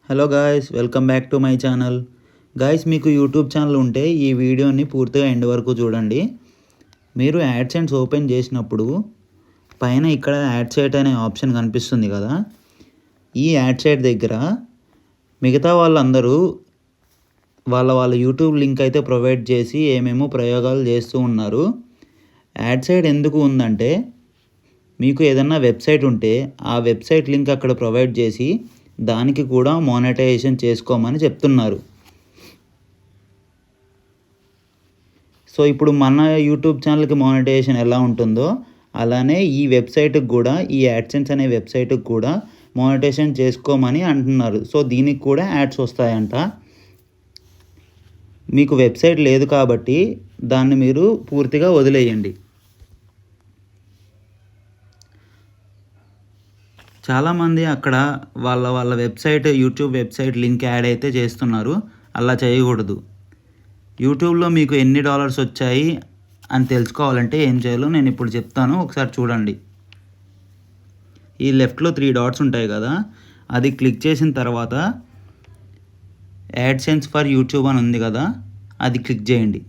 Hello guys, welcome back to my channel. Guys, మీకు YouTube channel ఉంటే ఈ వీడియోని పూర్తిగా ఎండ్ వరకు చూడండి. మీరు యాడ్సెన్స్ ఓపెన్ చేసినప్పుడు పైన ఇక్కడ యాడ్ సైట్ అనే ఆప్షన్ కనిపిస్తుంది కదా, ఈ యాడ్ సైట్ దగ్గర మిగతా వాళ్ళందరూ వాళ్ళ యూట్యూబ్ లింక్ అయితే ప్రొవైడ్ చేసి ఏమేమో ప్రయోగాలు చేస్తూ ఉన్నారు. యాడ్ సైట్ ఎందుకు ఉందంటే, మీకు ఏదన్నా వెబ్సైట్ ఉంటే ఆ వెబ్సైట్ లింక్ అక్కడ ప్రొవైడ్ చేసి దానికి కూడా మానిటైజేషన్ చేసుకోమని చెప్తున్నారు. సో ఇప్పుడు మన యూట్యూబ్ ఛానల్కి మానిటైజేషన్ ఎలా ఉంటుందో అలానే ఈ వెబ్సైట్కి కూడా, ఈ యాడ్సెన్స్ అనే వెబ్సైట్కి కూడా మానిటైజేషన్ చేసుకోమని అంటున్నారు. సో దీనికి కూడా యాడ్స్ వస్తాయంట. మీకు వెబ్సైట్ లేదు కాబట్టి దాన్ని మీరు పూర్తిగా వదిలేయండి. చాలామంది అక్కడ వాళ్ళ website, YouTube website link add అయితే చేస్తున్నారు. అలా చేయకూడదు. యూట్యూబ్లో మీకు ఎన్ని డాలర్స్ వచ్చాయి అని తెలుసుకోవాలంటే ఏం చేయాలో నేను ఇప్పుడు చెప్తాను, ఒకసారి చూడండి. ఈ లెఫ్ట్లో 3 డాట్స్ ఉంటాయి కదా, అది క్లిక్ చేసిన తర్వాత యాడ్సెన్స్ ఫర్ యూట్యూబ్ అని ఉంది కదా, అది క్లిక్ చేయండి.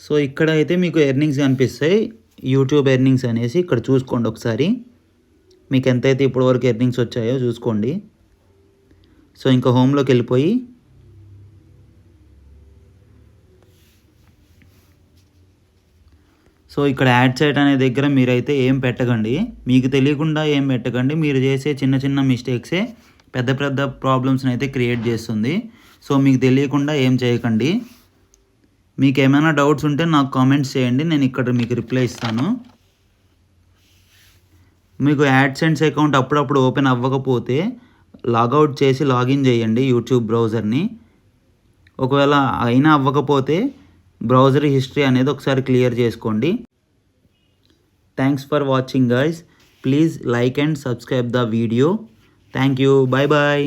సో ఇక్కడ అయితే మీకు ఎర్నింగ్స్ కనిపిస్తాయి, యూట్యూబ్ ఎర్నింగ్స్ అనేసి. ఇక్కడ చూసుకోండి ఒకసారి, మీకు ఎంతైతే ఇప్పటివరకు ఎర్నింగ్స్ వచ్చాయో చూసుకోండి. సో ఇంకా హోమ్లోకి వెళ్ళిపోయి సో ఇక్కడ యాడ్ సైట్ అనే దగ్గర మీరైతే ఏం పెట్టకండి, మీకు తెలియకుండా ఏం పెట్టకండి. మీరు చేసే చిన్న చిన్న మిస్టేక్సే పెద్ద పెద్ద ప్రాబ్లమ్స్ని అయితే క్రియేట్ చేస్తుంది. సో మీకు తెలియకుండా ఏం చేయకండి. మీకు ఏమైనా డౌట్స్ ఉంటే నాకు కామెంట్స్ చేయండి, నేను ఇక్కడ మీకు రిప్లై ఇస్తాను. మీకు యాడ్సెన్స్ అకౌంట్ అప్పుడప్పుడు ఓపెన్ అవ్వకపోతే లాగౌట్ చేసి లాగిన్ చేయండి యూట్యూబ్ బ్రౌజర్ని. ఒకవేళ అయినా అవ్వకపోతే బ్రౌజర్ హిస్టరీ అనేది ఒకసారి క్లియర్ చేసుకోండి. Thanks for watching guys. Please like and subscribe the video. Thank you. Bye bye.